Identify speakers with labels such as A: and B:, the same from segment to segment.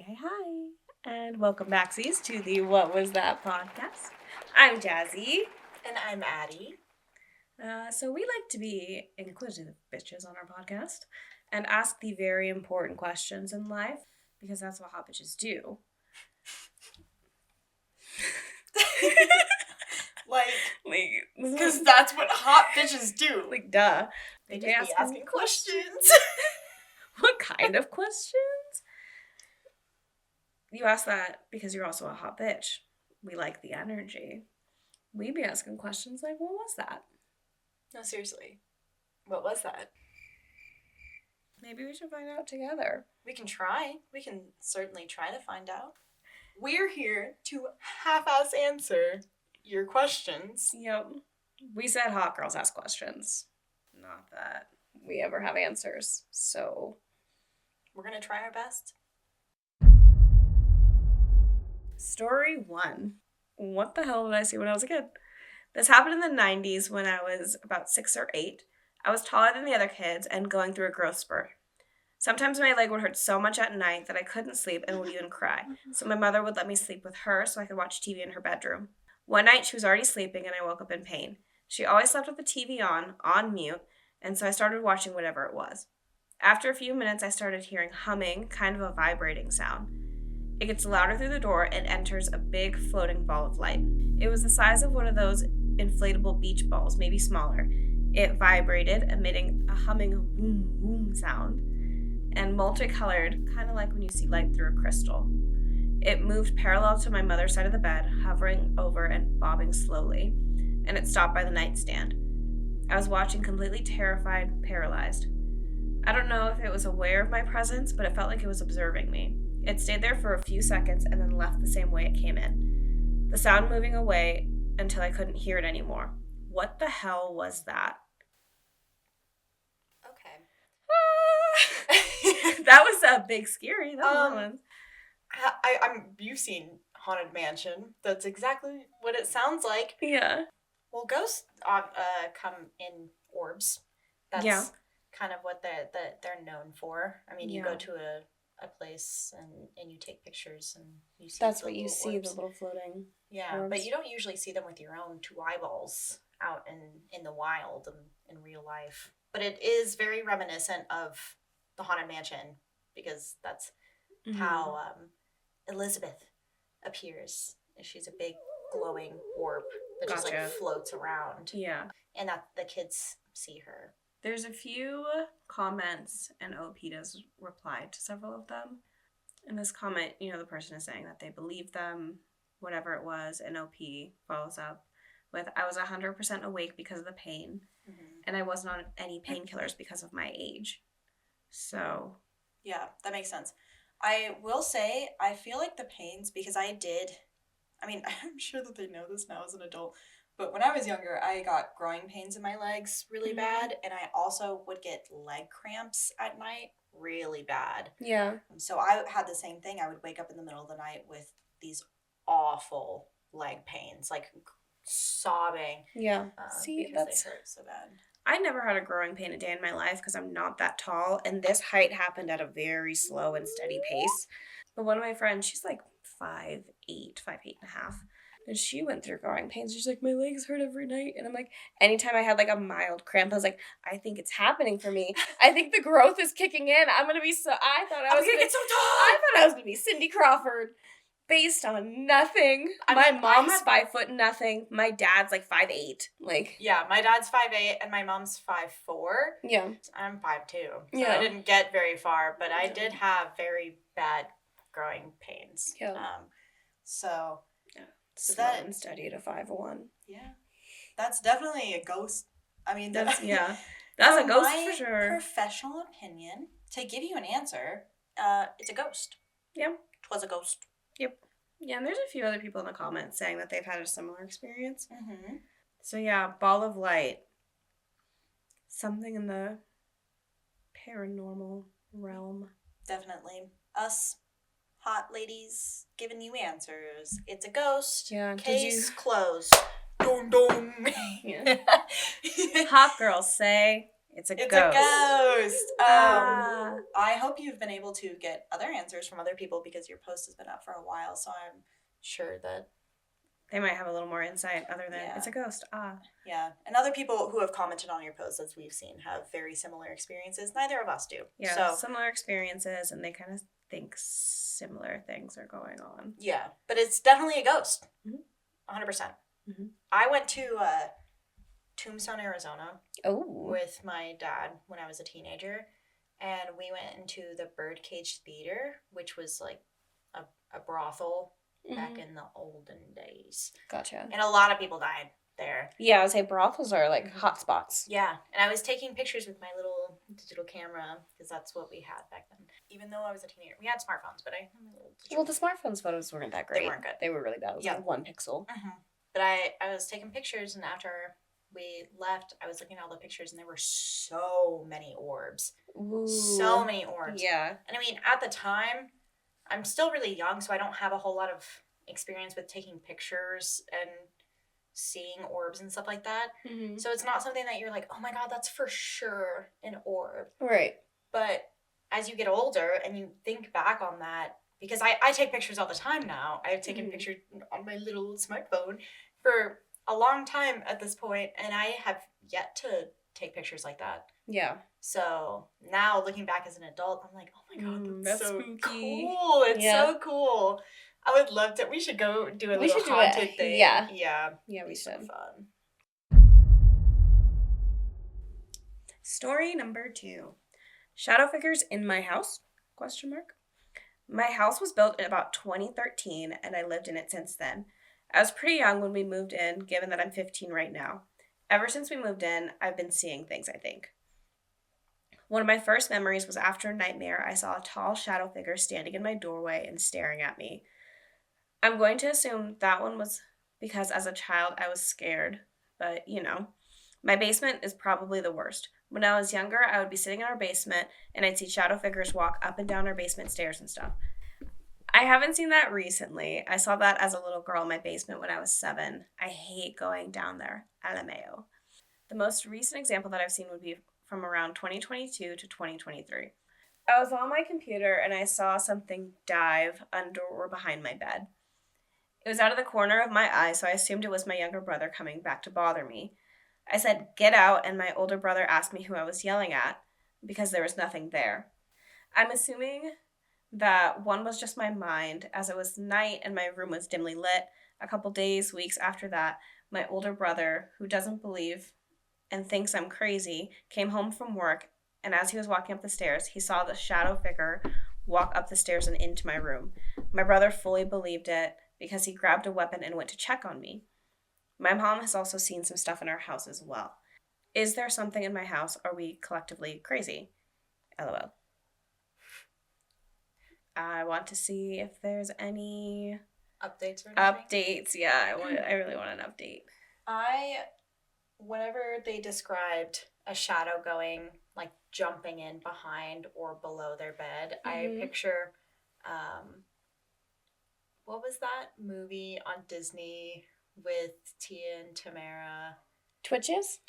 A: Hi, and welcome back, Seas, to the What Was That podcast. I'm Jazzy.
B: And I'm Addi.
A: So we like to be inquisitive bitches on our podcast and ask the very important questions in life because that's what hot bitches do.
B: Because that's what hot bitches do.
A: Like, duh.
B: They just be asking questions.
A: What kind of questions? You ask that because you're also a hot bitch. We like the energy. We be asking questions like, what was that?
B: No, seriously. What was that?
A: Maybe we should find out together.
B: We can try. We can certainly try to find out. We're here to half-ass answer your questions.
A: Yep. We said hot girls ask questions. Not that we ever have answers. So
B: we're going to try our best.
A: Story 1. What the hell did I see when I was a kid? This happened in the 90s when I was about 6 or 8. I was taller than the other kids and going through a growth spurt. Sometimes my leg would hurt so much at night that I couldn't sleep and would even cry. So my mother would let me sleep with her so I could watch TV in her bedroom. One night she was already sleeping and I woke up in pain. She always slept with the TV on mute, and so I started watching whatever it was. After a few minutes I started hearing humming, kind of a vibrating sound. It gets louder through the door and enters a big floating ball of light. It was the size of one of those inflatable beach balls, maybe smaller. It vibrated, emitting a humming boom boom sound, and multicolored, kind of like when you see light through a crystal. It moved parallel to my mother's side of the bed, hovering over and bobbing slowly, and it stopped by the nightstand. I was watching completely terrified, paralyzed. I don't know if it was aware of my presence, but it felt like it was observing me. It stayed there for a few seconds and then left the same way it came in. The sound moving away until I couldn't hear it anymore. What the hell was that?
B: Okay.
A: That was a big scary. That was one.
B: You've seen Haunted Mansion. That's exactly what it sounds like.
A: Yeah.
B: Well, ghosts come in orbs. That's kind of what they're known for. I mean, you go to a place and you take pictures and you see
A: that's what you see, the little floating orbs.
B: But you don't usually see them with your own two eyeballs out in the wild and in real life. But it is very reminiscent of the Haunted Mansion because that's how Elizabeth appears. She's a big glowing orb that just like floats around.
A: Yeah.
B: And that the kids see her.
A: There's a few comments, and OP does reply to several of them. In this comment, the person is saying that they believe them, whatever it was, and OP follows up with, I was 100% awake because of the pain, and I wasn't on any painkillers because of my age. So.
B: Yeah, that makes sense. I will say, I feel like the pains, because I'm sure that they know this now as an adult, but when I was younger, I got growing pains in my legs really bad, and I also would get leg cramps at night really bad.
A: Yeah.
B: So I had the same thing. I would wake up in the middle of the night with these awful leg pains, like sobbing.
A: Yeah.
B: See, because they hurt so bad.
A: I never had a growing pain a day in my life because I'm not that tall, and this height happened at a very slow and steady pace. But one of my friends, she's like 5'8", 5'8.5". And she went through growing pains. She's like, my legs hurt every night. And I'm like, anytime I had like a mild cramp, I was like, I think it's happening for me. I think the growth is kicking in. I thought I was going to
B: get so tall.
A: I thought I was going to be Cindy Crawford based on nothing. My mom's 5 foot nothing. My dad's like 5'8".
B: Yeah, my dad's 5'8" and my mom's 5'4".
A: Yeah.
B: I'm 5'2". So I didn't get very far, but I did have very bad growing pains.
A: Yeah.
B: So
A: that and steady to 5'1".
B: Yeah, that's definitely a ghost. I mean,
A: that's a ghost for sure.
B: Professional opinion, to give you an answer, it's a ghost.
A: Yeah,
B: 'twas a ghost.
A: Yep. Yeah, and there's a few other people in the comments saying that they've had a similar experience. So yeah, ball of light. Something in the paranormal realm.
B: Definitely us. Hot ladies giving you answers. It's a ghost.
A: Yeah.
B: Case closed. Dun dun.
A: Yeah. Hot girls say It's a
B: It's
A: ghost.
B: a ghost.
A: Ah.
B: I hope you've been able to get other answers from other people because your post has been up for a while, so I'm sure that
A: They might have a little more insight other than it's a ghost. Ah.
B: Yeah. And other people who have commented on your posts, as we've seen, have very similar experiences. Neither of us do.
A: Yeah,
B: so,
A: similar experiences, and they kind of think similar things are going on.
B: Yeah. But it's definitely a ghost.
A: Mm-hmm.
B: 100%. Mm-hmm. I went to Tombstone, Arizona with my dad when I was a teenager. And we went into the Birdcage Theater, which was like a brothel back in the olden days.
A: Gotcha.
B: And a lot of people died there.
A: Yeah, I would say brothels are like hot spots.
B: Yeah, and I was taking pictures with my little digital camera because that's what we had back then. Even though I was a teenager, we had smartphones, but I
A: Well, the smartphones photos weren't that great.
B: They weren't good.
A: They were really bad. It was like 1 pixel.
B: But I was taking pictures, and after we left, I was looking at all the pictures, and there were so many orbs. Ooh. So many orbs.
A: Yeah.
B: And I mean, at the time, I'm still really young, so I don't have a whole lot of experience with taking pictures and seeing orbs and stuff like that. Mm-hmm. So it's not something that you're like, oh my God, that's for sure an orb.
A: Right.
B: But as you get older and you think back on that, because I take pictures all the time now. I've taken pictures on my little smartphone for a long time at this point, and I have yet to take pictures like that.
A: Yeah.
B: So now looking back as an adult, I'm like, oh my God, that's so
A: spooky.
B: Cool. It's so cool. I would love to. We should go do a little haunted thing.
A: Yeah.
B: Yeah.
A: Yeah, we should.
B: So fun.
A: Story number 2. Shadow figures in my house? ? My house was built in about 2013, and I lived in it since then. I was pretty young when we moved in, given that I'm 15 right now. Ever since we moved in, I've been seeing things, I think. One of my first memories was after a nightmare, I saw a tall shadow figure standing in my doorway and staring at me. I'm going to assume that one was because as a child I was scared, but my basement is probably the worst. When I was younger, I would be sitting in our basement and I'd see shadow figures walk up and down our basement stairs and stuff. I haven't seen that recently. I saw that as a little girl in my basement when I was 7. I hate going down there. LMAO. The most recent example that I've seen would be from around 2022 to 2023. I was on my computer and I saw something dive under or behind my bed. It was out of the corner of my eye, so I assumed it was my younger brother coming back to bother me. I said, "Get out," and my older brother asked me who I was yelling at because there was nothing there. I'm assuming that one was just my mind, as it was night and my room was dimly lit. A couple days, weeks after that, my older brother, who doesn't believe and thinks I'm crazy, came home from work, and as he was walking up the stairs, he saw the shadow figure walk up the stairs and into my room. My brother fully believed it because he grabbed a weapon and went to check on me. My mom has also seen some stuff in our house as well. Is there something in my house? Are we collectively crazy? LOL. I want to see if there's any
B: updates or anything.
A: Updates, yeah. I really want an update.
B: Whenever they described a shadow going, like jumping in behind or below their bed, I picture, what was that movie on Disney with Tia and Tamara?
A: Twitches?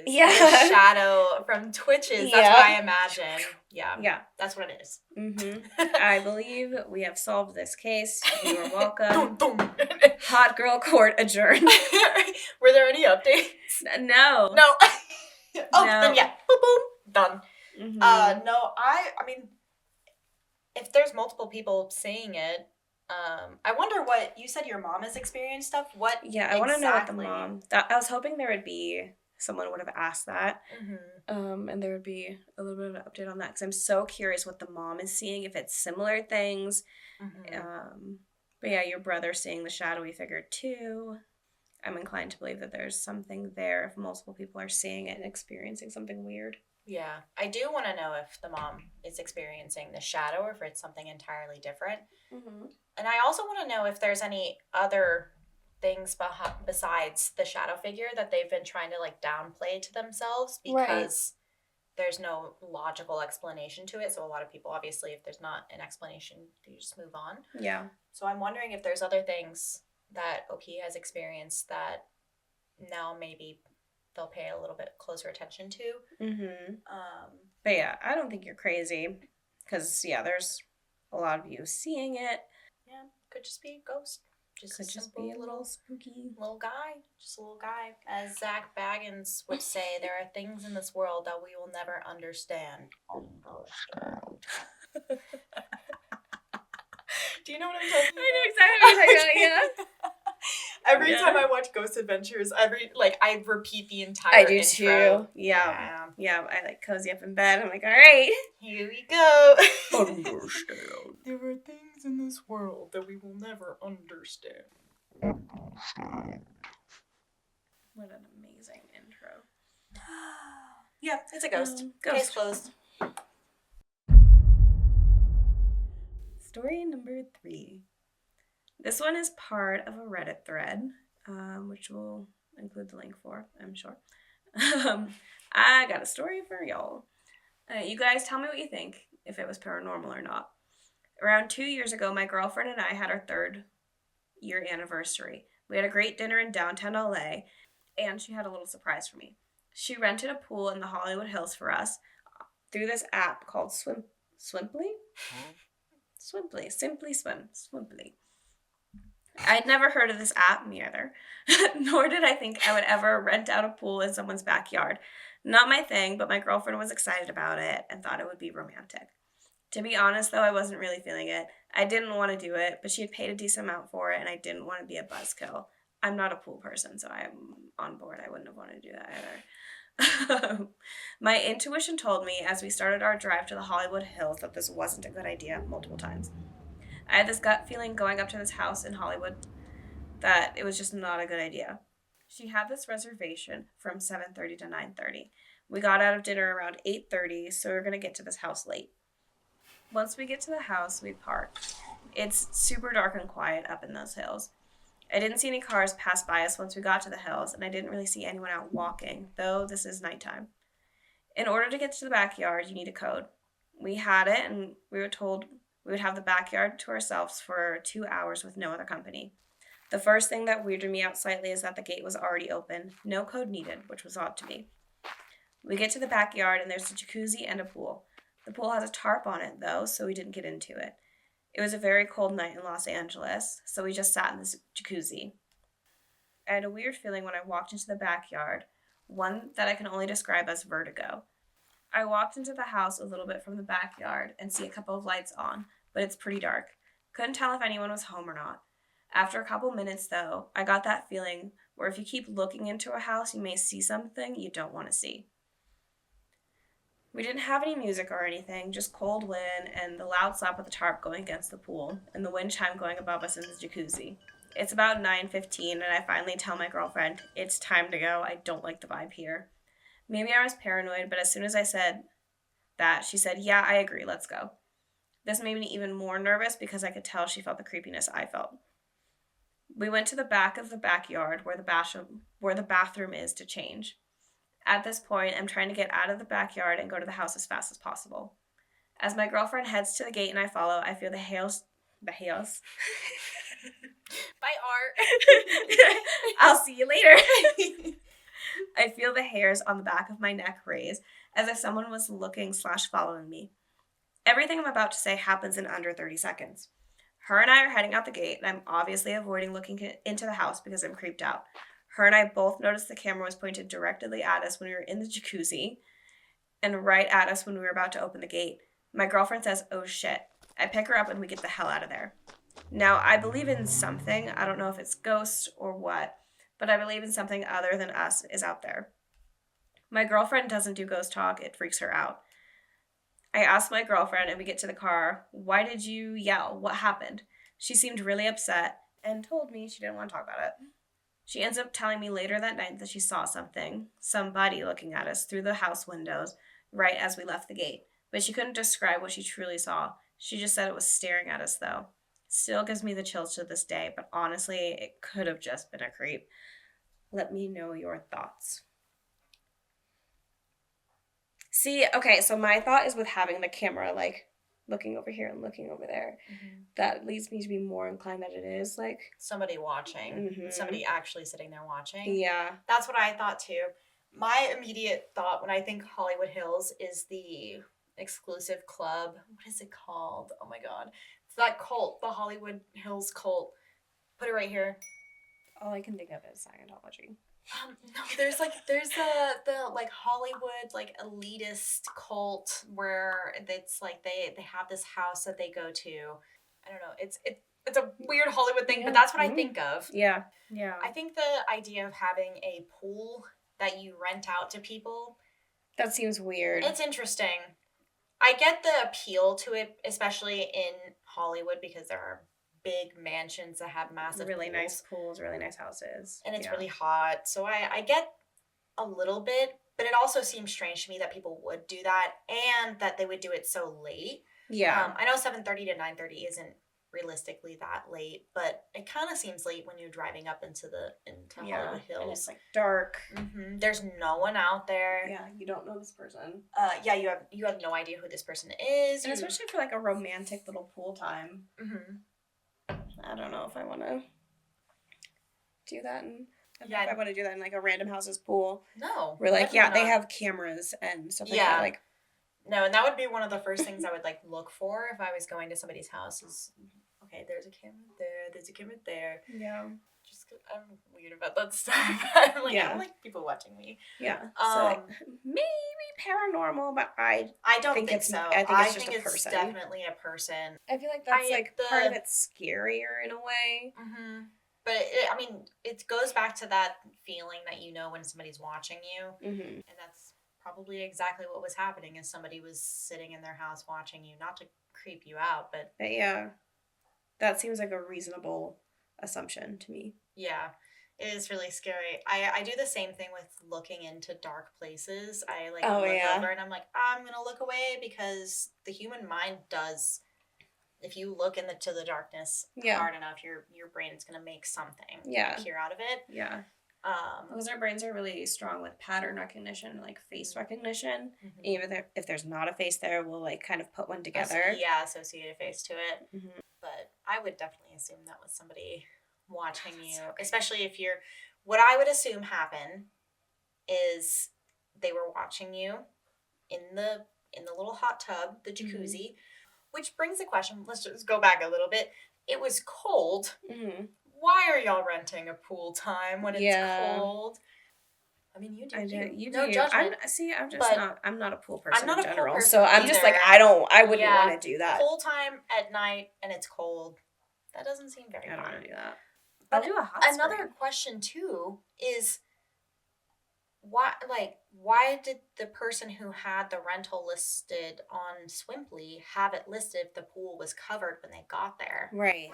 B: Yeah. The shadow from Twitches. That's what I imagine. Yeah.
A: Yeah.
B: That's what it is.
A: I believe we have solved this case. You are welcome. Hot girl court adjourned.
B: Were there any updates?
A: No.
B: No. Then yeah. Boom, boom. Done. No, I mean, if there's multiple people saying it, I wonder what you said. Your mom has experienced stuff. What?
A: Yeah, I want to know what the mom. I was hoping there would be someone would have asked that, and there would be a little bit of an update on that because I'm so curious what the mom is seeing. If it's similar things, but yeah, your brother seeing the shadowy figure too. I'm inclined to believe that there's something there if multiple people are seeing it and experiencing something weird.
B: Yeah, I do want to know if the mom is experiencing the shadow or if it's something entirely different. And I also want to know if there's any other things besides the shadow figure that they've been trying to like downplay to themselves because there's no logical explanation to it. So a lot of people, obviously, if there's not an explanation, they just move on.
A: Yeah.
B: So I'm wondering if there's other things that OP has experienced that now maybe they'll pay a little bit closer attention to.
A: Mm-hmm. But yeah, I don't think you're crazy. Because, yeah, there's a lot of you seeing it.
B: Yeah, could just be a ghost.
A: Could just be a little spooky.
B: Little guy. Just a little guy. As Zach Baggins would say, there are things in this world that we will never understand. Do you know what I'm talking about?
A: I know exactly what you're talking about, yeah.
B: Every time I watch Ghost Adventures, I repeat the entire intro.
A: I do too. Yeah. I like cozy up in bed. I'm like, all right.
B: Here we go.
A: Understand.
B: There are things in this world that we will never understand.
A: What an amazing intro.
B: Yeah, it's a ghost. Case closed.
A: Story number 3. This one is part of a Reddit thread, which we'll include the link for, I'm sure. I got a story for y'all. You guys tell me what you think, if it was paranormal or not. Around 2 years ago, my girlfriend and I had our 3rd year anniversary. We had a great dinner in downtown LA, and she had a little surprise for me. She rented a pool in the Hollywood Hills for us through this app called Swimply? Simply Swim. Swimply. I'd never heard of this app, me either. Nor did I think I would ever rent out a pool in someone's backyard. Not my thing, but my girlfriend was excited about it and thought it would be romantic. To be honest, though, I wasn't really feeling it. I didn't want to do it, but she had paid a decent amount for it, and I didn't want to be a buzzkill. I'm not a pool person, so I'm on board. I wouldn't have wanted to do that either. My intuition told me as we started our drive to the Hollywood Hills that this wasn't a good idea multiple times. I had this gut feeling going up to this house in Hollywood that it was just not a good idea. She had this reservation from 7:30 to 9:30. We got out of dinner around 8:30, so we were going to get to this house late. Once we get to the house, we park. It's super dark and quiet up in those hills. I didn't see any cars pass by us once we got to the hills, and I didn't really see anyone out walking, though this is nighttime. In order to get to the backyard, you need a code. We had it, and we were told we would have the backyard to ourselves for 2 hours with no other company. The first thing that weirded me out slightly is that the gate was already open, no code needed, which was odd to me. We get to the backyard, and there's a jacuzzi and a pool. The pool has a tarp on it, though, so we didn't get into it. It was a very cold night in Los Angeles, so we just sat in this jacuzzi. I had a weird feeling when I walked into the backyard, one that I can only describe as vertigo. I walked into the house a little bit from the backyard and see a couple of lights on, but it's pretty dark. Couldn't tell if anyone was home or not. After a couple minutes, though, I got that feeling where if you keep looking into a house, you may see something you don't want to see. We didn't have any music or anything, just cold wind and the loud slap of the tarp going against the pool and the wind chime going above us in the jacuzzi. It's about 9:15 and I finally tell my girlfriend, it's time to go, I don't like the vibe here. Maybe I was paranoid, but as soon as I said that, she said, yeah, I agree, let's go. This made me even more nervous because I could tell she felt the creepiness I felt. We went to the back of the backyard where the bathroom is to change. At this point, I'm trying to get out of the backyard and go to the house as fast as possible. As my girlfriend heads to the gate and I follow, I feel the hairs. By
B: Art.
A: I'll see you later. I feel the hairs on the back of my neck raise as if someone was looking/following me. Everything I'm about to say happens in under 30 seconds. Her and I are heading out the gate, and I'm obviously avoiding looking into the house because I'm creeped out. Her and I both noticed the camera was pointed directly at us when we were in the jacuzzi and right at us when we were about to open the gate. My girlfriend says, oh shit. I pick her up and we get the hell out of there. Now, I believe in something. I don't know if it's ghosts or what, but I believe in something other than us is out there. My girlfriend doesn't do ghost talk. It freaks her out. I asked my girlfriend and we get to the car, why did you yell? What happened? She seemed really upset and told me she didn't want to talk about it. She ends up telling me later that night that she saw somebody looking at us through the house windows right as we left the gate, but she couldn't describe what she truly saw. She just said it was staring at us, though. Still gives me the chills to this day, but honestly, it could have just been a creep. Let me know your thoughts. See, okay, so my thought is with having the camera, like, looking over here and looking over there. Mm-hmm. That leads me to be more inclined that it is, like...
B: somebody watching. Mm-hmm. Somebody actually sitting there watching.
A: Yeah.
B: That's what I thought, too. My immediate thought when I think Hollywood Hills is the exclusive club. What is it called? Oh my god. It's that cult, the Hollywood Hills cult. Put it right here.
A: All I can think of is Scientology.
B: No, there's the like Hollywood like elitist cult where it's like they have this house that they go to. I don't know. It's a weird Hollywood thing, but that's what I think of.
A: Yeah.
B: I think the idea of having a pool that you rent out to people,
A: that seems weird.
B: It's interesting. I get the appeal to it, especially in Hollywood, because there are big mansions that have massive
A: really
B: pools.
A: Nice pools, really nice houses.
B: And it's really hot. So I get a little bit, but it also seems strange to me that people would do that and that they would do it so late.
A: Yeah.
B: I know 7:30 to 9:30 isn't realistically that late, but it kind of seems late when you're driving up into Hollywood Hills.
A: And it's like dark.
B: Mm-hmm. There's no one out there.
A: Yeah, you don't know this person.
B: Yeah, you have no idea who this person is.
A: And especially for like a romantic little pool time.
B: Mm-hmm.
A: I don't know if I want to do that. If I want to do that in like a random house's pool.
B: No.
A: Where like, yeah, they have cameras and stuff like that. Like,
B: no, and that would be one of the first things I would like look for if I was going to somebody's house is, okay, there's a camera there, there's a camera there.
A: Yeah.
B: Just 'cause I'm weird about that stuff. I don't like people watching me.
A: Yeah. So like, maybe paranormal, but I
B: don't think so.
A: I think it's just a person.
B: It's definitely a person.
A: I feel like that's part of it's scarier in a way.
B: Mm-hmm. But it goes back to that feeling that you know when somebody's watching you, and that's probably exactly what was happening. Is somebody was sitting in their house watching you, not to creep you out, but
A: yeah, that seems like a reasonable assumption to me.
B: Yeah, it is really scary. I do the same thing with looking into dark places. I look over and I'm like, I'm gonna look away because the human mind does. If you look into the darkness hard enough, your brain is gonna make something appear out of it.
A: Yeah. Because our brains are really strong with pattern recognition and like face recognition. Mm-hmm. Even if there's not a face there, we'll like kind of put one together.
B: Associate a face to it. Mm-hmm. But I would definitely assume that was somebody watching you, especially if you're. What I would assume happened is they were watching you in the little hot tub, the jacuzzi, which brings the question. Let's just go back a little bit. It was cold. Mm-hmm. Why are y'all renting a pool time when it's cold? I mean, you do.
A: You
B: no
A: do.
B: judgment.
A: I'm not a pool person in general.
B: Person
A: so I'm just like, I wouldn't want to do that.
B: Pool time at night and it's cold. That doesn't seem very fun.
A: I don't want to do that.
B: But
A: I'll do a hot
B: another
A: spring.
B: question too is why did the person who had the rental listed on Swimply have it listed if the pool was covered when they got there?
A: Right.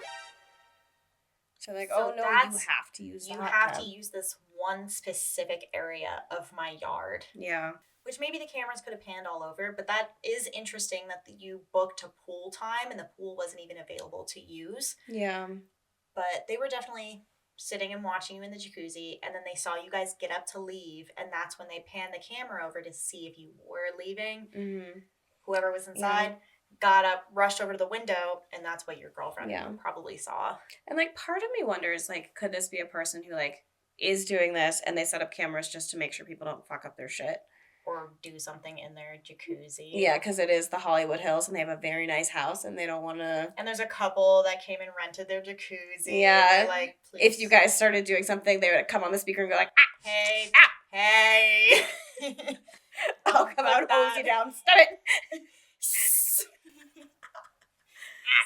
A: So like, you have to use
B: to use this one specific area of my yard.
A: Yeah.
B: Which maybe the cameras could have panned all over, but that is interesting that you booked a pool time and the pool wasn't even available to use.
A: Yeah.
B: But they were definitely sitting and watching you in the jacuzzi, and then they saw you guys get up to leave, and that's when they panned the camera over to see if you were leaving. Mm-hmm. Whoever was inside got up, rushed over to the window, and that's what your girlfriend probably saw.
A: And like part of me wonders, like, could this be a person who like is doing this and they set up cameras just to make sure people don't fuck up their shit?
B: Or do something in their jacuzzi.
A: Yeah, because it is the Hollywood Hills, and they have a very nice house, and they don't want to...
B: And there's a couple that came and rented their jacuzzi.
A: Yeah.
B: Like, please.
A: If you guys started doing something, they would come on the speaker and go like,
B: hey,
A: hey. I'll come out and hose you down. Stop it.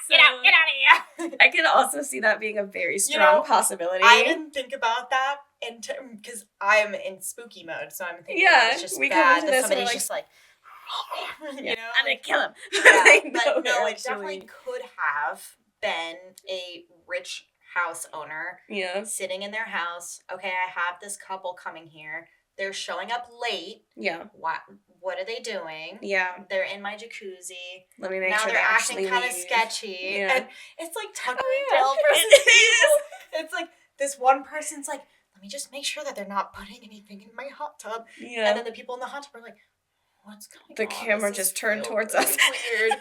B: Get out of here.
A: I can also see that being a very strong possibility.
B: I didn't think about that because I'm in spooky mode, so I'm thinking it's just bad that somebody's just like, you know,
A: I'm gonna kill him.
B: But no, it definitely could have been a rich house owner sitting in their house. Okay, I have this couple coming here. They're showing up late. Yeah. What are they doing? Yeah. They're in my jacuzzi.
A: Let me make
B: sure
A: they're
B: acting kind of sketchy.
A: Yeah.
B: And it's like tucking down versus people. It's like this one person's like, let me just make sure that they're not putting anything in my hot tub. Yeah. And then the people in the hot tub are like, what's going on?
A: The camera just turned towards us.
B: Weird.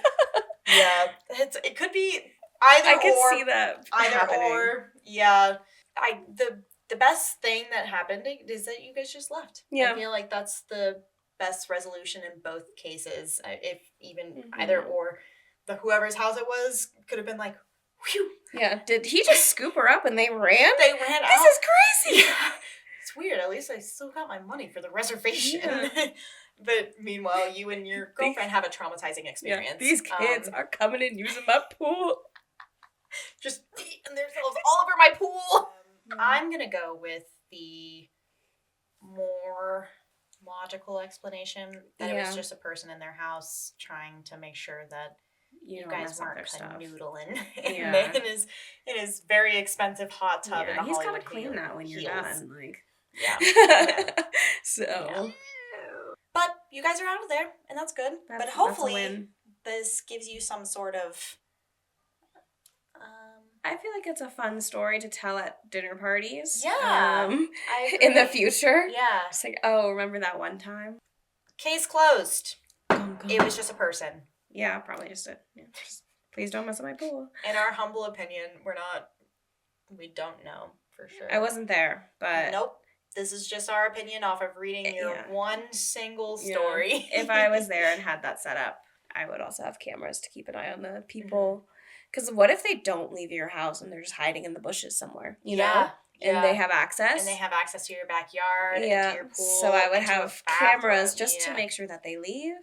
B: Yeah. It could be either or.
A: I could see that happening.
B: Or. Yeah. the best thing that happened is that you guys just left.
A: Yeah.
B: I feel like that's the best resolution in both cases. If even
A: Mhm.
B: either or, whoever's house it was could have been like, whew.
A: Yeah. Did he just scoop her up and they ran?
B: They ran out.
A: This is crazy.
B: Yeah. It's weird. At least I still got my money for the reservation.
A: Yeah.
B: But meanwhile, you and your girlfriend have a traumatizing experience.
A: Yeah, these kids are coming and using my pool.
B: Just eating themselves all over my pool. I'm going to go with the more logical explanation that it was just a person in their house trying to make sure that you guys weren't canoodling in his very expensive hot tub in the
A: he's
B: Hollywood
A: gotta clean that when you're done. Like,
B: yeah.
A: So. Yeah.
B: But you guys are out of there, and that's good. But hopefully this gives you some sort of...
A: I feel like it's a fun story to tell at dinner parties.
B: Yeah.
A: In the future.
B: Yeah.
A: It's like, oh, remember that one time?
B: Case closed. It was just a person.
A: Yeah, probably just please don't mess up my pool.
B: In our humble opinion, we don't know for sure.
A: I wasn't there, but...
B: Nope. This is just our opinion off of reading your one single story.
A: If I was there and had that set up, I would also have cameras to keep an eye on the people. Because what if they don't leave your house and they're just hiding in the bushes somewhere, you know? And they have access.
B: And they have access to your backyard and to your pool.
A: So I would have cameras just to make sure that they leave.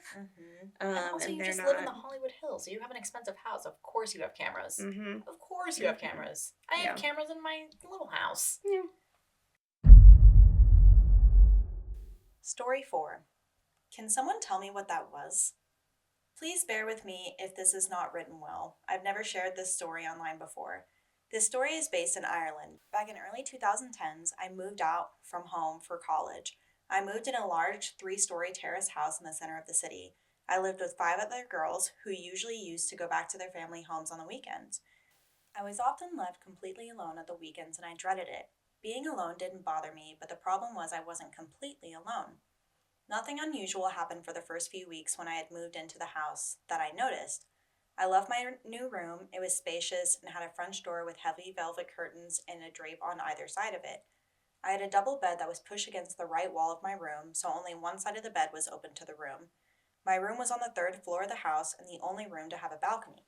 B: And also, you just live in the Hollywood Hills, so you have an expensive house. Of course you have cameras. Of course you have cameras. I have cameras in my little house. Yeah. Story 4. Can someone tell me what that was? Please bear with me if this is not written well. I've never shared this story online before. This story is based in Ireland. Back in early 2010s, I moved out from home for college. I moved in a large 3-story terrace house in the center of the city. I lived with 5 other girls who usually used to go back to their family homes on the weekends. I was often left completely alone at the weekends and I dreaded it. Being alone didn't bother me, but the problem was I wasn't completely alone. Nothing unusual happened for the first few weeks when I had moved into the house that I noticed. I loved my new room. It was spacious and had a French door with heavy velvet curtains and a drape on either side of it. I had a double bed that was pushed against the right wall of my room, so only one side of the bed was open to the room. My room was on the 3rd floor of the house and the only room to have a balcony.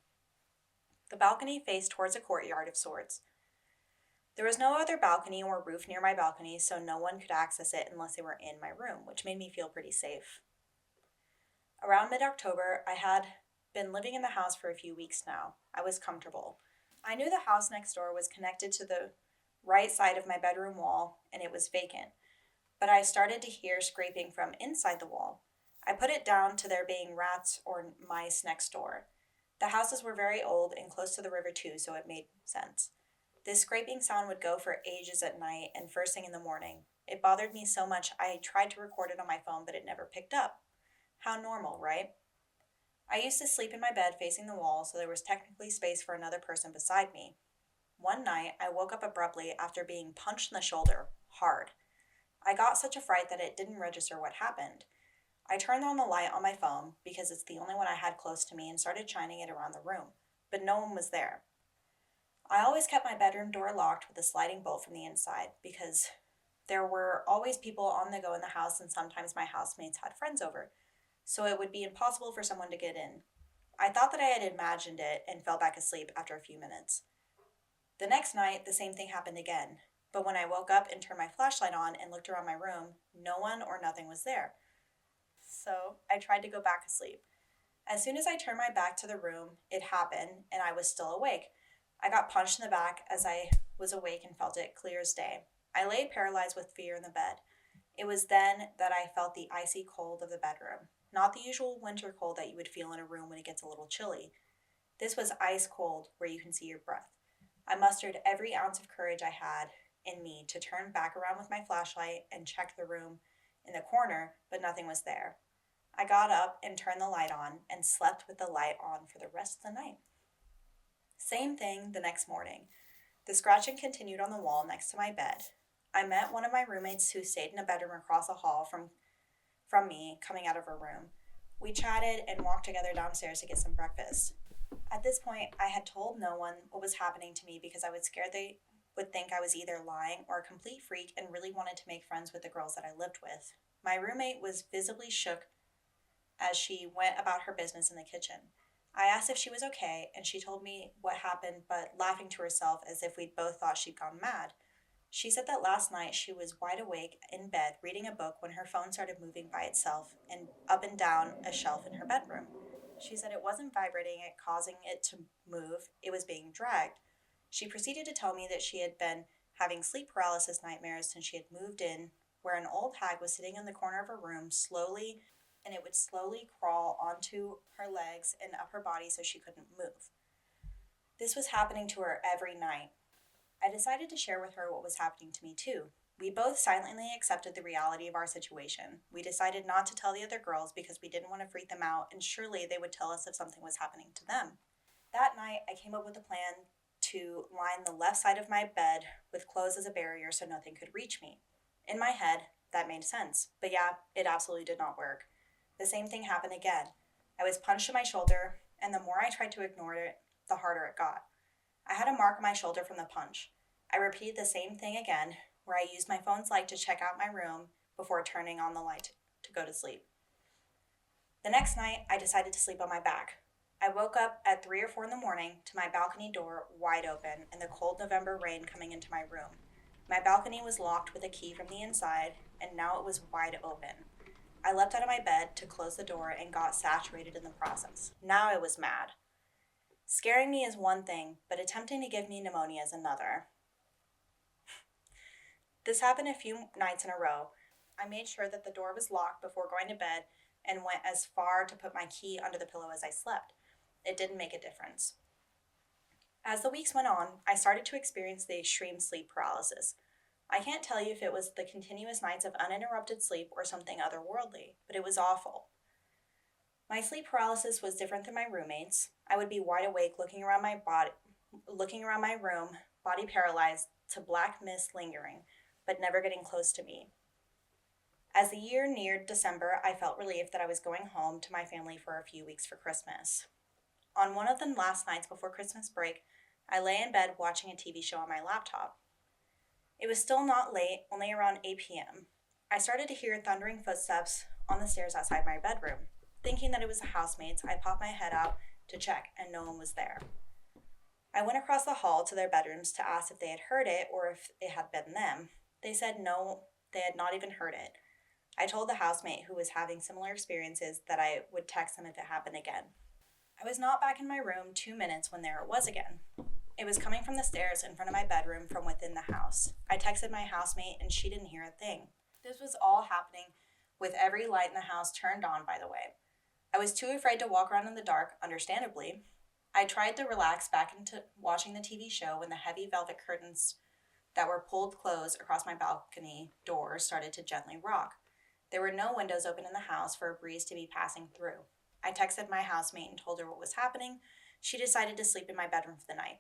B: The balcony faced towards a courtyard of sorts. There was no other balcony or roof near my balcony, so no one could access it unless they were in my room, which made me feel pretty safe. Around mid-October, I had been living in the house for a few weeks now. I was comfortable. I knew the house next door was connected to the right side of my bedroom wall, and it was vacant. But I started to hear scraping from inside the wall. I put it down to there being rats or mice next door. The houses were very old and close to the river too, so it made sense. This scraping sound would go for ages at night and first thing in the morning. It bothered me so much I tried to record it on my phone, but it never picked up. How normal, right? I used to sleep in my bed facing the wall, so there was technically space for another person beside me. One night, I woke up abruptly after being punched in the shoulder, hard. I got such a fright that it didn't register what happened. I turned on the light on my phone, because it's the only one I had close to me, and started shining it around the room, but no one was there. I always kept my bedroom door locked with a sliding bolt from the inside, because there were always people on the go in the house, and sometimes my housemates had friends over, so it would be impossible for someone to get in. I thought that I had imagined it and fell back asleep after a few minutes. The next night, the same thing happened again, but when I woke up and turned my flashlight on and looked around my room, no one or nothing was there. So I tried to go back asleep. As soon as I turned my back to the room, it happened, and I was still awake. I got punched in the back as I was awake and felt it clear as day. I lay paralyzed with fear in the bed. It was then that I felt the icy cold of the bedroom, not the usual winter cold that you would feel in a room when it gets a little chilly. This was ice cold where you can see your breath. I mustered every ounce of courage I had in me to turn back around with my flashlight and check the room in the corner, but nothing was there. I got up and turned the light on and slept with the light on for the rest of the night. Same thing the next morning. The scratching continued on the wall next to my bed. I met one of my roommates who stayed in a bedroom across the hall from me coming out of her room. We chatted and walked together downstairs to get some breakfast. At this point, I had told no one what was happening to me because I was scared they
C: would think I was either lying or a complete freak and really wanted to make friends with the girls that I lived with. My roommate was visibly shook as she went about her business in the kitchen. I asked if she was okay, and she told me what happened, but laughing to herself as if we'd both thought she'd gone mad. She said that last night she was wide awake in bed reading a book when her phone started moving by itself and up and down a shelf in her bedroom. She said it wasn't vibrating it causing it to move, it was being dragged. She proceeded to tell me that she had been having sleep paralysis nightmares since she had moved in, where an old hag was sitting in the corner of her room slowly, and it would slowly crawl onto her legs and up her body so she couldn't move. This was happening to her every night. I decided to share with her what was happening to me too. We both silently accepted the reality of our situation. We decided not to tell the other girls because we didn't want to freak them out, and surely they would tell us if something was happening to them. That night, I came up with a plan to line the left side of my bed with clothes as a barrier so nothing could reach me. In my head, that made sense, but yeah, it absolutely did not work. The same thing happened again. I was punched in my shoulder, and the more I tried to ignore it, the harder it got. I had a mark on my shoulder from the punch. I repeated the same thing again, where I used my phone's light to check out my room before turning on the light to go to sleep. The next night, I decided to sleep on my back. I woke up at 3 or 4 in the morning to my balcony door wide open and the cold November rain coming into my room. My balcony was locked with a key from the inside, and now it was wide open. I leapt out of my bed to close the door and got saturated in the process. Now I was mad. Scaring me is one thing, but attempting to give me pneumonia is another. This happened a few nights in a row. I made sure that the door was locked before going to bed and went as far to put my key under the pillow as I slept. It didn't make a difference. As the weeks went on, I started to experience the extreme sleep paralysis. I can't tell you if it was the continuous nights of uninterrupted sleep or something otherworldly, but it was awful. My sleep paralysis was different than my roommates. I would be wide awake looking around my room, body paralyzed to black mist lingering, but never getting close to me. As the year neared December, I felt relieved that I was going home to my family for a few weeks for Christmas. On one of the last nights before Christmas break, I lay in bed watching a TV show on my laptop. It was still not late, only around 8 p.m. I started to hear thundering footsteps on the stairs outside my bedroom. Thinking that it was the housemates, I popped my head out to check, and no one was there. I went across the hall to their bedrooms to ask if they had heard it or if it had been them. They said no, they had not even heard it. I told the housemate, who was having similar experiences, that I would text them if it happened again. I was not back in my room 2 minutes when there it was again. It was coming from the stairs in front of my bedroom from within the house. I texted my housemate and she didn't hear a thing. This was all happening with every light in the house turned on, by the way. I was too afraid to walk around in the dark, understandably. I tried to relax back into watching the TV show when the heavy velvet curtains that were pulled close across my balcony door started to gently rock. There were no windows open in the house for a breeze to be passing through. I texted my housemate and told her what was happening. She decided to sleep in my bedroom for the night.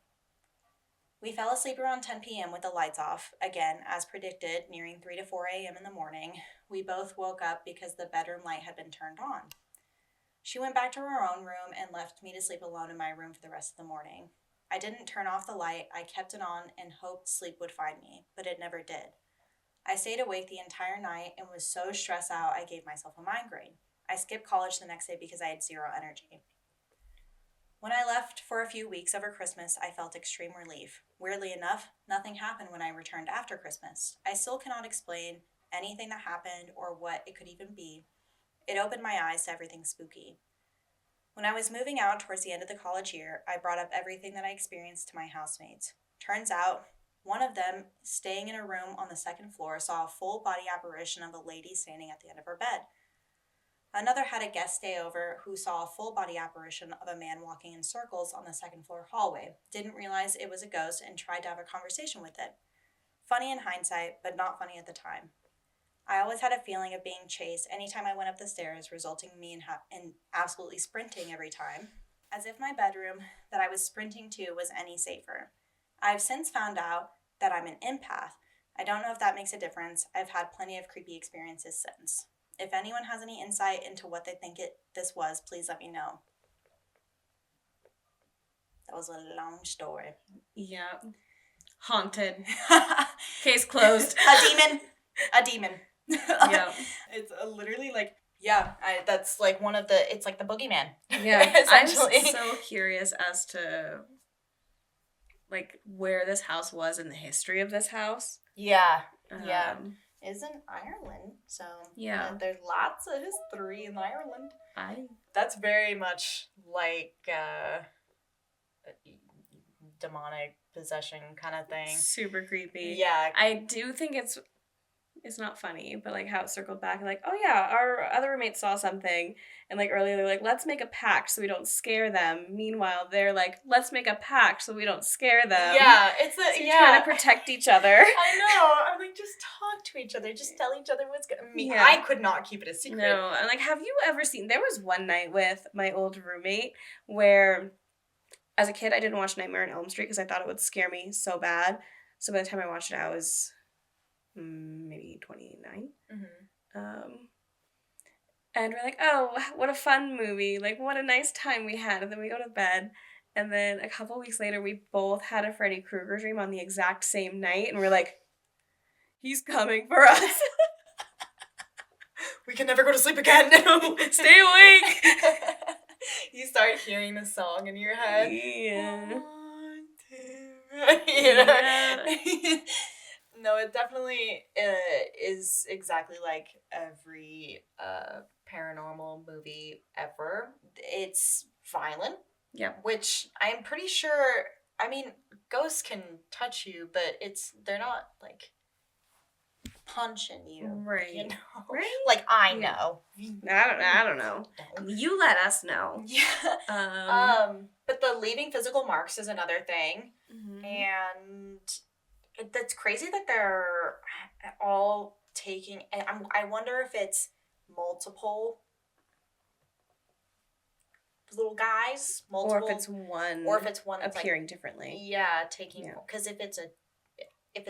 C: We fell asleep around 10 p.m. with the lights off. Again, as predicted, nearing 3 to 4 a.m. in the morning, we both woke up because the bedroom light had been turned on. She went back to her own room and left me to sleep alone in my room for the rest of the morning. I didn't turn off the light. I kept it on and hoped sleep would find me, but it never did. I stayed awake the entire night and was so stressed out I gave myself a migraine. I skipped college the next day because I had zero energy. When I left for a few weeks over Christmas, I felt extreme relief. Weirdly enough, nothing happened when I returned after Christmas. I still cannot explain anything that happened or what it could even be. It opened my eyes to everything spooky. When I was moving out towards the end of the college year, I brought up everything that I experienced to my housemates. Turns out, one of them, staying in a room on the second floor, saw a full body apparition of a lady standing at the end of her bed. Another had a guest stay over who saw a full body apparition of a man walking in circles on the second floor hallway, didn't realize it was a ghost, and tried to have a conversation with it. Funny in hindsight, but not funny at the time. I always had a feeling of being chased anytime I went up the stairs, resulting in me in absolutely sprinting every time, as if my bedroom that I was sprinting to was any safer. I've since found out that I'm an empath. I don't know if that makes a difference. I've had plenty of creepy experiences since. If anyone has any insight into what they think this was, please let me know. That was a long story.
A: Yeah. Haunted. Case closed.
C: A demon.
A: Yeah.
B: It's literally like, that's like it's like the boogeyman.
A: Yeah.
B: Essentially.
A: I'm so curious as to, like, where this house was in the history of this house.
B: Yeah. Is in Ireland, so
A: yeah,
B: there's lots of history in Ireland.
A: That's
B: very much like demonic possession kind of thing.
A: Super creepy.
B: Yeah,
A: I do think it's not funny, but like how it circled back, like, oh yeah, our other roommates saw something, and like earlier they're like, let's make a pact so we don't scare them. Meanwhile, they're like, let's make a pact so we don't scare them.
B: Yeah,
A: trying to protect each other.
B: I know. I'm like, just talk to each other, just tell each other what's going on.
A: Yeah.
B: I could not keep it a secret.
A: No, and like, have you ever seen? There was one night with my old roommate where, as a kid, I didn't watch Nightmare on Elm Street because I thought it would scare me so bad. So by the time I watched it, I was maybe 29.
B: Mm-hmm.
A: And we're like, oh, what a fun movie. Like, what a nice time we had. And then we go to bed. And then a couple weeks later, we both had a Freddy Krueger dream on the exact same night. And we're like, he's coming for us.
B: We can never go to sleep again.
A: No, stay awake.
B: You start hearing the song in your head.
A: Yeah.
B: No, it definitely is exactly like every paranormal movie ever. It's violent.
A: Yeah.
B: Which I'm pretty sure, I mean, ghosts can touch you, but they're not like punching you.
A: Right.
B: You know?
A: Right?
B: Like, I know.
A: I don't know. You let us know.
B: Yeah. But the leaving physical marks is another thing.
A: Mm-hmm.
B: And that's crazy that they're all taking, I wonder if it's multiple little guys,
A: or if it's one appearing
B: like,
A: differently.
B: Yeah, taking, because if it's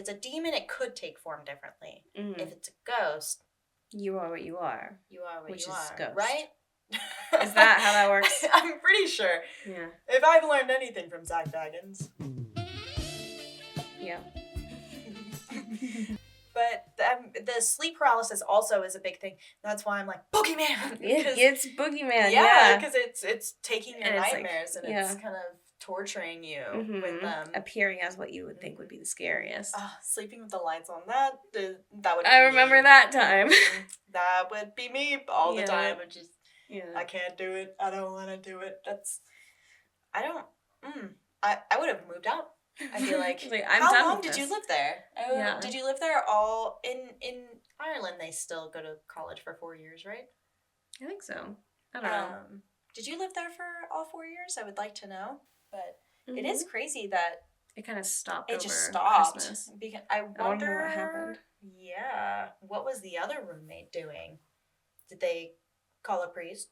B: a demon, it could take form differently.
A: Mm-hmm.
B: If it's a ghost,
A: you are what you are.
B: You are what
A: which
B: you
A: is
B: are,
A: ghost.
B: right?
A: Is that how that works?
B: I'm pretty sure.
A: Yeah.
B: If I've learned anything from Zach Baggins.
A: Yeah.
B: But the sleep paralysis also is a big thing. That's why I'm like, boogeyman!
A: It's boogeyman,
B: yeah. Because it's taking your
A: and
B: nightmares
A: like,
B: and it's kind of torturing you with them.
A: Appearing as what you would think would be the scariest.
B: Sleeping with the lights on, that would be
A: I remember
B: me.
A: that time.
B: That would be me all the time. I can't do it. I don't want to do it. I would have moved out. I feel like, how long did you live there? Did you live there all in Ireland? They still go to college for 4 years, right?
A: I think so. I don't know.
B: Did you live there for all 4 years? I would like to know. But it is crazy that
A: it kind of stopped.
B: It just stopped.
A: Christmas.
B: Because I wonder
A: what happened.
B: Yeah. What was the other roommate doing? Did they call a priest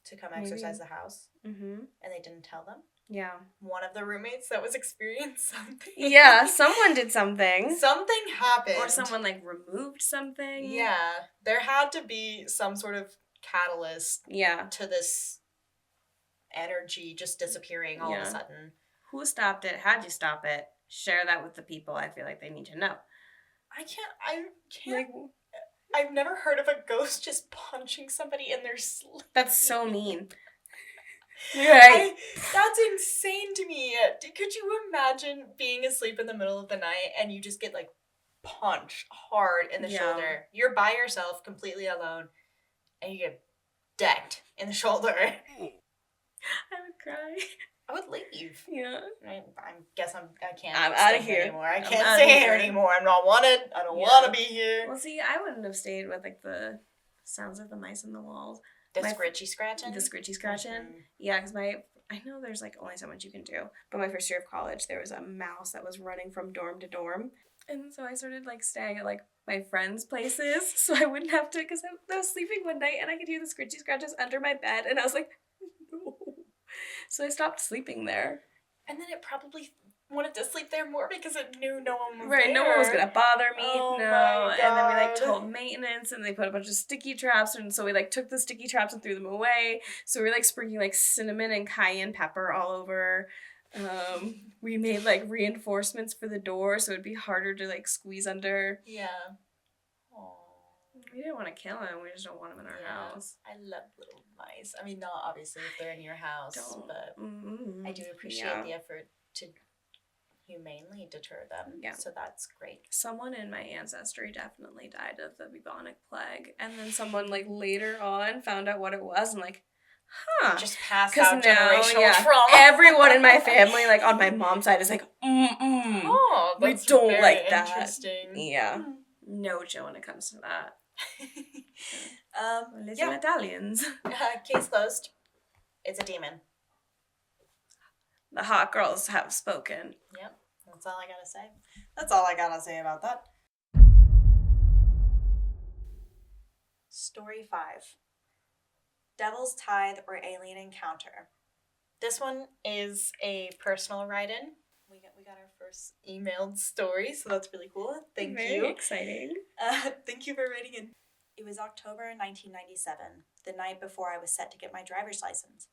B: to come exorcise the house? Mm-hmm. And they didn't tell them?
A: Yeah.
B: One of the roommates that was experiencing something.
A: Yeah, someone did something.
B: Something happened.
A: Or someone, like, removed something.
B: Yeah. There had to be some sort of catalyst to this energy just disappearing all of a sudden.
A: Who stopped it? How'd you stop it? Share that with the people. I feel like they need to know.
B: I can't. I've never heard of a ghost just punching somebody in their sleep.
A: That's so mean. Right.
B: That's insane to me. Could you imagine being asleep in the middle of the night and you just get like punched hard in the shoulder? You're by yourself, completely alone, and you get decked in the shoulder.
A: I would cry.
B: I would leave.
A: Yeah.
B: I guess I can't.
A: I'm out of here
B: anymore. I can't stay here anymore. I'm not wanted. I don't want to be here.
A: Well, see, I wouldn't have stayed with like the sounds of the mice in the walls.
B: The scritchy scratching?
A: The scritchy scratching. Mm-hmm. Yeah, because I know there's like only so much you can do. But my first year of college, there was a mouse that was running from dorm to dorm. And so I started like staying at like my friends' places. So I wouldn't have to, because I was sleeping one night and I could hear the scritchy scratches under my bed. And I was like, no. So I stopped sleeping there.
B: And then it probably wanted to sleep there more because it knew no one was
A: right,
B: there.
A: No one was going to bother me.
B: Oh
A: no.
B: My God.
A: And then we like told maintenance and they put a bunch of sticky traps. And so we like took the sticky traps and threw them away. So we were like sprinkling like cinnamon and cayenne pepper all over We made like reinforcements for the door so it'd be harder to like squeeze under.
B: Yeah. Aww.
A: We didn't want to kill him. We just don't want him in our house.
B: I love little mice. I mean, not obviously if they're in your house, but I do appreciate the effort to humanely deter them.
A: Yeah.
B: So that's great.
A: Someone in my ancestry definitely died of the bubonic plague, and then someone like later on found out what it was and like,
B: just passed out generational
A: now,
B: trauma.
A: Everyone in my family, like on my mom's side, is like,
B: oh,
A: we don't
B: very
A: like that.
B: Interesting.
A: Yeah, no chill when it comes to that.
B: Yeah.
A: Italians.
B: Case closed. It's a demon.
A: The hot girls have spoken.
B: Yep, that's all I gotta say.
C: That's all I gotta say about that. Story 5. Devil's Tithe or Alien Encounter.
B: This one is a personal write-in. We got our first emailed story, so that's really cool. Thank you.
A: Very exciting.
C: Thank you for writing in. It was October 1997, the night before I was set to get my driver's license.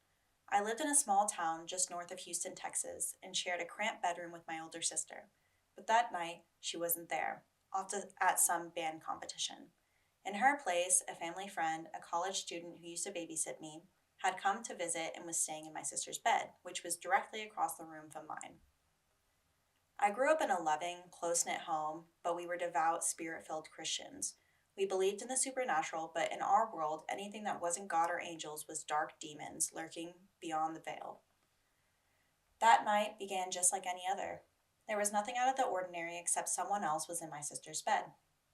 C: I lived in a small town just north of Houston, Texas, and shared a cramped bedroom with my older sister. But that night, she wasn't there, off at some band competition. In her place, a family friend, a college student who used to babysit me, had come to visit and was staying in my sister's bed, which was directly across the room from mine. I grew up in a loving, close-knit home, but we were devout, spirit-filled Christians. We believed in the supernatural, but in our world, anything that wasn't God or angels was dark demons lurking beyond the veil. That night began just like any other. There was nothing out of the ordinary except someone else was in my sister's bed.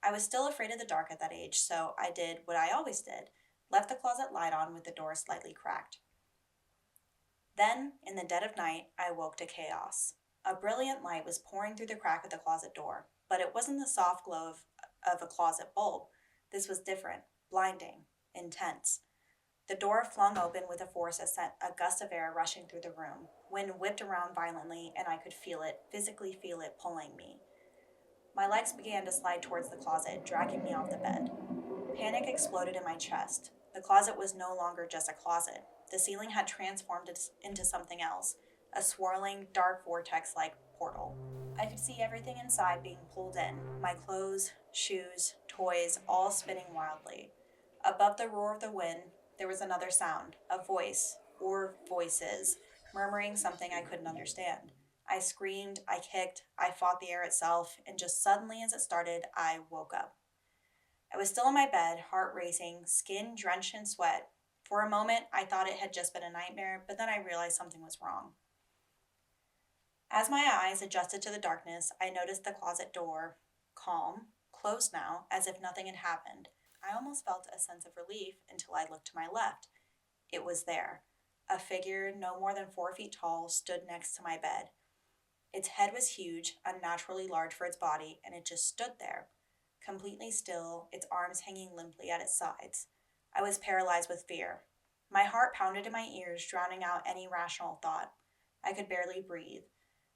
C: I was still afraid of the dark at that age, so I did what I always did, left the closet light on with the door slightly cracked. Then, in the dead of night, I awoke to chaos. A brilliant light was pouring through the crack of the closet door, but it wasn't the soft glow of a closet bulb. This was different, blinding, intense. The door flung open with a force that sent a gust of air rushing through the room. Wind whipped around violently, and I could feel it, physically feel it, pulling me. My legs began to slide towards the closet, dragging me off the bed. Panic exploded in my chest. The closet was no longer just a closet. The ceiling had transformed into something else, a swirling, dark vortex-like portal. I could see everything inside being pulled in, my clothes, shoes, toys, all spinning wildly. Above the roar of the wind, there was another sound, a voice, or voices, murmuring something I couldn't understand. I screamed, I kicked, I fought the air itself, and just suddenly as it started, I woke up. I was still in my bed, heart racing, skin drenched in sweat. For a moment, I thought it had just been a nightmare, but then I realized something was wrong. As my eyes adjusted to the darkness, I noticed the closet door, calm, closed now, as if nothing had happened. I almost felt a sense of relief until I looked to my left. It was there. A figure no more than 4 feet tall stood next to my bed. Its head was huge, unnaturally large for its body, and it just stood there, completely still, its arms hanging limply at its sides. I was paralyzed with fear. My heart pounded in my ears, drowning out any rational thought. I could barely breathe.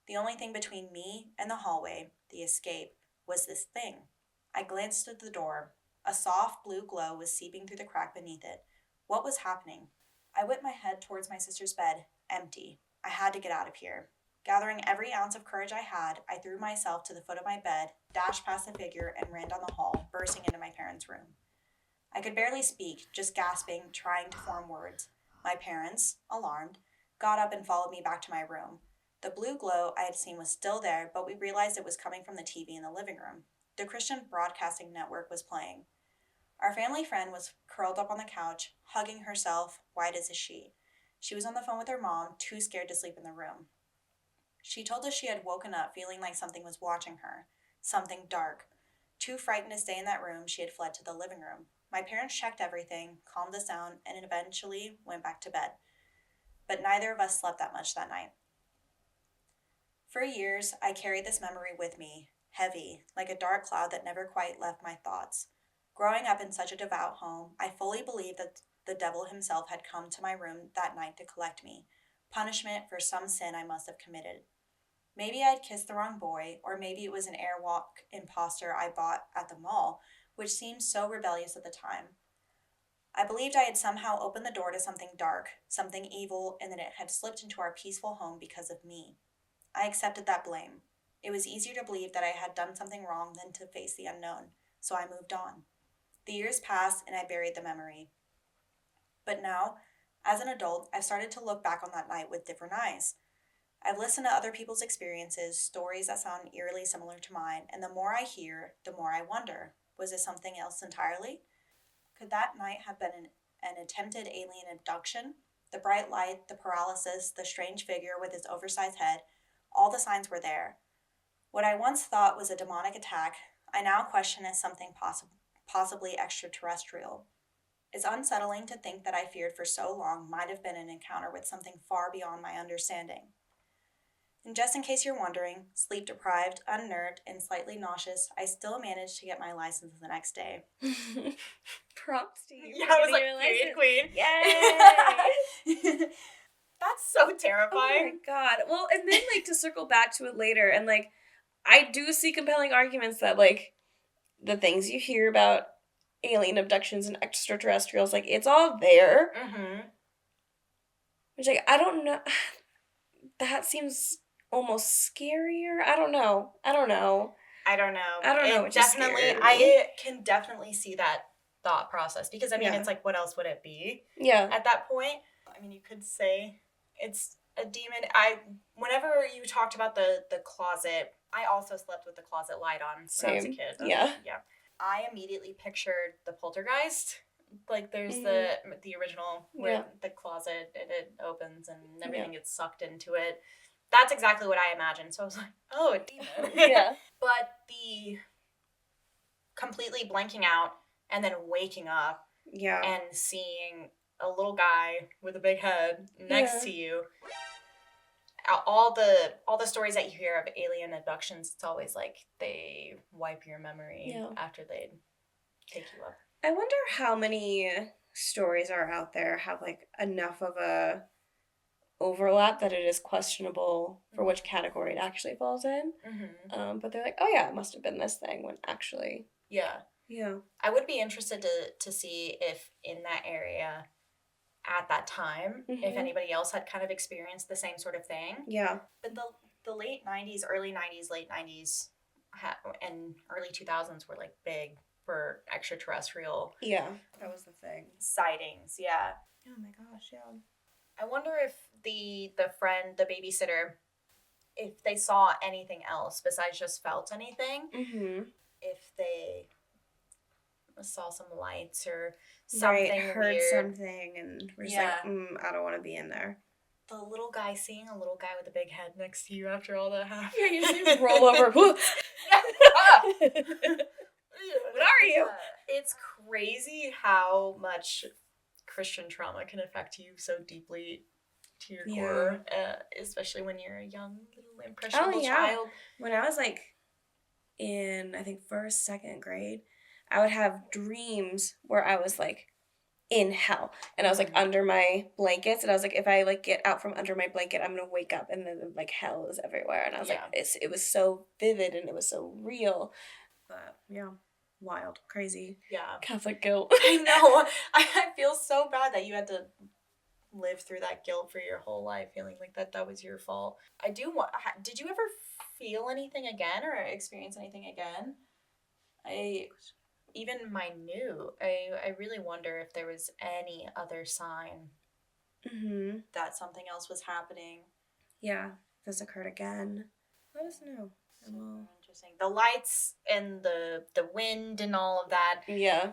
C: The only thing between me and the hallway, the escape, was this thing. I glanced at the door. A soft blue glow was seeping through the crack beneath it. What was happening? I whipped my head towards my sister's bed, empty. I had to get out of here. Gathering every ounce of courage I had, I threw myself to the foot of my bed, dashed past the figure, and ran down the hall, bursting into my parents' room. I could barely speak, just gasping, trying to form words. My parents, alarmed, got up and followed me back to my room. The blue glow I had seen was still there, but we realized it was coming from the TV in the living room. The Christian Broadcasting Network was playing. Our family friend was curled up on the couch, hugging herself, white as a sheet. She was on the phone with her mom, too scared to sleep in the room. She told us she had woken up feeling like something was watching her, something dark. Too frightened to stay in that room, she had fled to the living room. My parents checked everything, calmed us down, and eventually went back to bed. But neither of us slept that much that night. For years, I carried this memory with me, heavy, like a dark cloud that never quite left my thoughts. Growing up in such a devout home, I fully believed that the devil himself had come to my room that night to collect me, punishment for some sin I must have committed. Maybe I'd kissed the wrong boy, or maybe it was an Airwalk imposter I bought at the mall, which seemed so rebellious at the time. I believed I had somehow opened the door to something dark, something evil, and that it had slipped into our peaceful home because of me. I accepted that blame. It was easier to believe that I had done something wrong than to face the unknown, so I moved on. The years passed and I buried the memory. But now, as an adult, I've started to look back on that night with different eyes. I've listened to other people's experiences, stories that sound eerily similar to mine, and the more I hear, the more I wonder, was it something else entirely? Could that night have been an attempted alien abduction? The bright light, the paralysis, the strange figure with its oversized head, all the signs were there. What I once thought was a demonic attack, I now question as something possibly extraterrestrial. It's unsettling to think that I feared for so long might have been an encounter with something far beyond my understanding. And just in case you're wondering, sleep deprived, unnerved, and slightly nauseous, I still managed to get my license the next day.
A: Props to you.
B: Yeah, I was like, period queen.
A: Yay!
B: That's so
A: Oh
B: terrifying.
A: my god. Well, and then, like, to circle back to it later, and, like, I do see compelling arguments that, like, the things you hear about alien abductions and extraterrestrials, like, it's all there.
B: Mm-hmm.
A: Which, like, I don't know. That seems almost scarier. I don't know.
B: I don't know.
A: It
B: Definitely, I can definitely see that thought process because, I mean, it's like, what else would it be?
A: Yeah.
B: At that point, I mean, you could say it's a demon. Whenever you talked about the closet, I also slept with the closet light on when I was a kid.
A: Yeah.
B: I immediately pictured the Poltergeist. Like, there's the original where the closet, it opens and everything gets sucked into it. That's exactly what I imagined. So I was like, oh, a demon.
A: Yeah.
B: But the completely blanking out and then waking up and seeing a little guy with a big head next to you. All the stories that you hear of alien abductions, it's always like they wipe your memory after they take you up.
A: I wonder how many stories are out there have, like, enough of a overlap that it is questionable for which category it actually falls in.
B: Mm-hmm.
A: But they're like, oh yeah, it must have been this thing, when actually...
B: Yeah. I would be interested to see if in that area at that time, if anybody else had kind of experienced the same sort of thing.
A: Yeah.
B: But the late 90s, early 90s, late 90s, and early 2000s were, like, big for extraterrestrial.
A: Yeah. That was the thing.
B: Sightings, yeah.
A: Oh my gosh, yeah.
B: I wonder if the friend, the babysitter, if they saw anything else besides just felt anything.
A: Mm-hmm.
B: If they saw some lights or something
A: heard
B: weird.
A: something and we're just like, I don't want to be in there.
B: The little guy, seeing a little guy with a big head next to you after all that happened.
A: Yeah, you just roll over. What are you?
B: It's crazy how much Christian trauma can affect you so deeply to your core, especially when you're a young, little, impressionable child.
A: When I was, like, in, I think, 1st, 2nd grade, I would have dreams where I was, like, in hell. And I was, like, under my blankets. And I was like, if I, like, get out from under my blanket, I'm going to wake up. And then, like, hell is everywhere. And I was like, it was so vivid and it was so real. But, wild. Crazy.
B: Yeah.
A: Catholic guilt.
B: I know. I feel so bad that you had to live through that guilt for your whole life, feeling like that was your fault. Did you ever feel anything again or experience anything again? Even minute, I really wonder if there was any other sign that something else was happening.
A: Yeah, if this occurred again, let us know.
B: Interesting. The lights and the wind and all of that.
A: Yeah.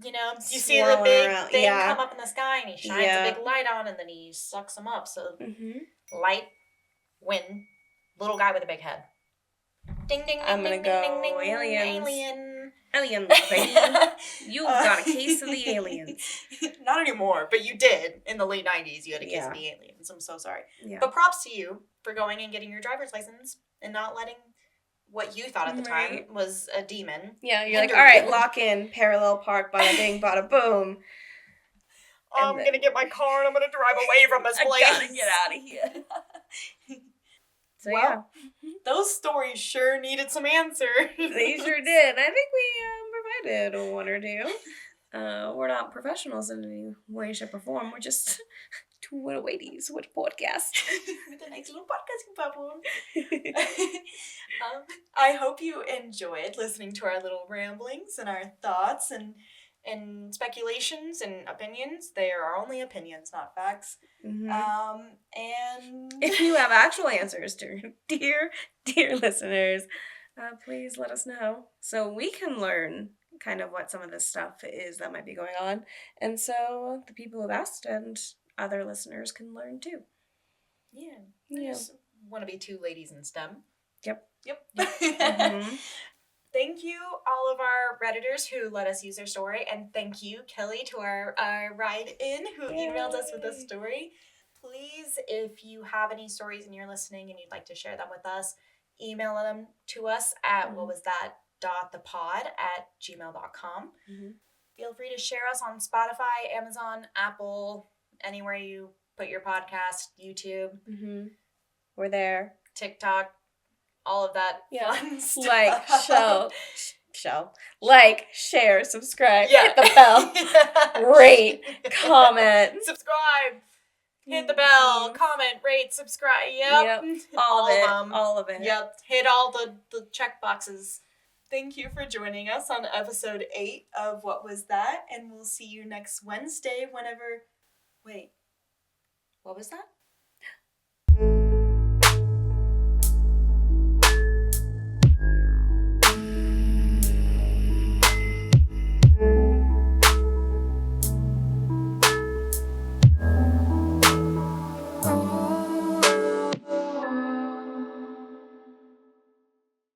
B: You know, you see the big thing come up in the sky and he shines a big light on and then he sucks them up. So light, wind, little guy with a big head. Ding, ding, ding,
A: I'm going to go
B: ding, ding, ding,
A: aliens. Aliens, baby. You've got a case of the aliens.
B: Not anymore, but you did. In the late 90s, you had a case of the aliens. I'm so sorry. Yeah. But props to you for going and getting your driver's license and not letting what you thought at the time was a demon.
A: Yeah, you're like, all right, lock in, parallel park, bada bing, bada boom.
B: I'm going to get my car and I'm going to drive away from this place.
A: I gotta get out of here. So,
B: those stories sure needed some answers.
A: They sure did. I think we provided one or two. We're not professionals in any way, shape, or form. We're just two little ladies with a podcast.
B: With a nice little podcasting platform. I hope you enjoyed listening to our little ramblings and our thoughts and speculations and opinions. They are only opinions, not facts.
A: Mm-hmm.
B: And
A: if you have actual answers to dear listeners, please let us know so we can learn kind of what some of this stuff is that might be going on, and so the people who've asked and other listeners can learn too.
B: Yeah. We just want to be two ladies in STEM.
A: Yep.
B: Mm-hmm. Thank you, all of our Redditors who let us use their story, and thank you, Kelly, to our write-in who emailed us with a story. Please, if you have any stories and you're listening and you'd like to share them with us, email them to us at thepod@gmail.com.
A: Mm-hmm.
B: Feel free to share us on Spotify, Amazon, Apple, anywhere you put your podcast, YouTube.
A: Mm-hmm. We're there.
B: TikTok, all of that fun stuff.
A: Like, like, share, subscribe,
B: Yeah.
A: hit the bell, rate, comment,
B: subscribe, hit the bell, comment, rate, subscribe. Yep.
A: All of it.
B: Yep. Hit all the check boxes. Thank you for joining us on episode 8 of What Was That? And we'll see you next Wednesday whenever... Wait. What was that?